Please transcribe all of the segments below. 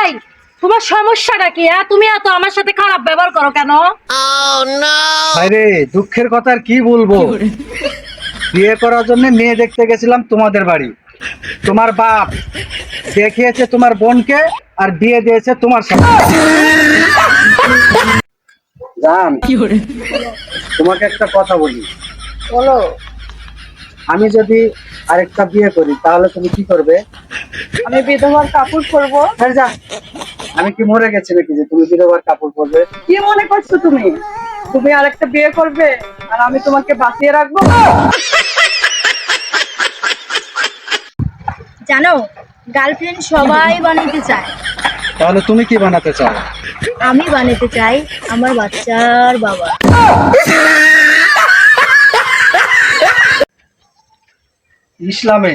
এই তোমার সমস্যাটা কি? তুমি এত আমার সাথে খারাপ ব্যবহার করো কেন? আরে দুঃখের কথা আর কি বলবো, বিয়ে করার জন্য মেয়ে দেখতে গেছিলাম তোমাদের বাড়ি। তোমার বাপ দেখিয়েছে তোমার বোনকে আর বিয়ে দিয়েছে তোমার সাথে। জান, তোমাকে একটা কথা বলি। বলো। আমি যদি আরেকটা বিয়ে করি তাহলে তুমি কি করবে? আমি বিধবার কাপড় পরবো। আরে যা, আমি কি মরে গেছি নাকি যে তুমি বিধবার কাপড় পরবে? কি মনে করছো তুমি? তুমি আরেকটা বিয়ে করবে আর আমি তোমাকে বাঁচিয়ে রাখবো? জানো, গার্লফ্রেন্ড সবাই বানাতে চায়, তাহলে তুমি কি বানাতে চাও? আমি বানাতে চাই আমার বাচ্চার বাবা। ইসলামে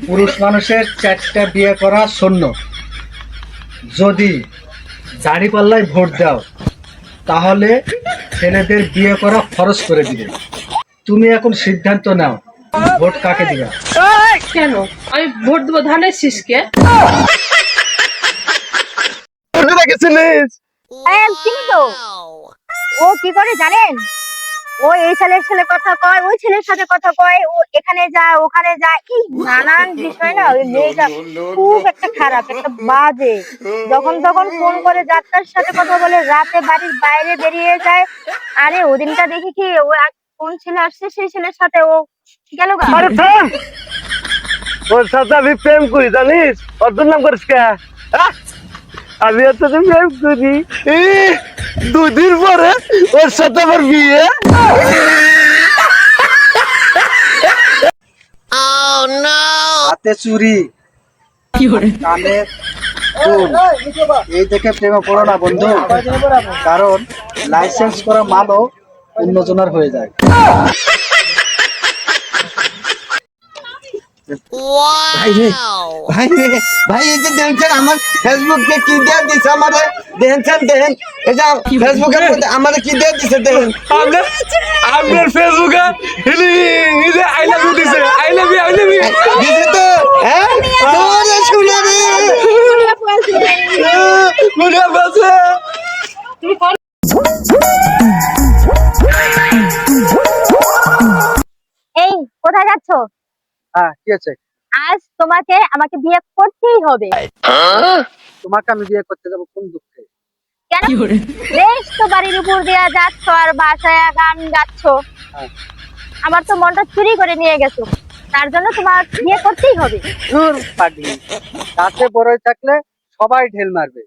পুরুষ মানুষের 4টা বিয়ে করা সুন্নত। যদি দাড়িপাল্লায় ভোট দাও তাহলে ছেলেদের বিয়ে করা ফরজ করে দিবে। তুমি এখন সিদ্ধান্ত নাও, ভোট কাকে দিবে? কেন আমি ভোট দেবো ধানের শীষকে? চিনি তো। ও কি করে জানেন? ও এই ছেলের সাথে কথা কয়, ওই ছেলের সাথে কথা কয়, ও এখানে যায় ওখানে যায়, এই নানান বিষয় না। ওই মেয়েটা খুব একটা খারাপ, একটা বাজে। যখন তখন ফোন করে যাত্রার সাথে কথা বলে, রাতে বাড়ির বাইরে বেরিয়ে যায়। আরে ওদিনটা দেখি কি, ও কোন ছেলে আসছে সেই ছেলের সাথে ও গেল গা। ওর সাথে আমি প্রেম করি জানিস? ওর নাম করিস কে? আমি ওর সাথে প্রেম করি, 2 দিন পরে ওর সাথে আমার বিয়ে। হাতে চুরি, কানে দুল, এই দেখে প্রেমে পড়ো না বন্ধু। কারণ লাইসেন্স করা মালও অন্যজনের হয়ে যায়। ভাই রে, ভাই রে, ভাই এই যে দেখছেন আমার ফেসবুকে কি দিয়ে দিছে আমারে, দেখছেন দেখেন, এই যে ফেসবুকের মধ্যে আমারে কি দিয়ে দিছে দেখেন। আপনার ফেসবুকে এই যে আই লাভ ইউ দিছে, আই লাভ ইউ দিছে তো। হ্যাঁ ওরে শুনে রে, মনে আছে। এই কোথায় যাচ্ছো? হ্যাঁ, কি আছে? আজ তোমাকে আমাকে বিয়ে করতেই হবে। তোমাকে আমি বিয়ে করতে যাবো কোন দুঃখে? কেন? বেশ তো বাড়ির উপর দিয়ে যাচ্ছ আর বাসায় গান গাচ্ছ, আমার তো মনটা চুরি করে নিয়ে গেছো। তার জন্য তোমার বিয়ে করতেই হবে। ধুর পাগলি, গাছে বড়ই থাকলে সবাই ঢেল মারবে।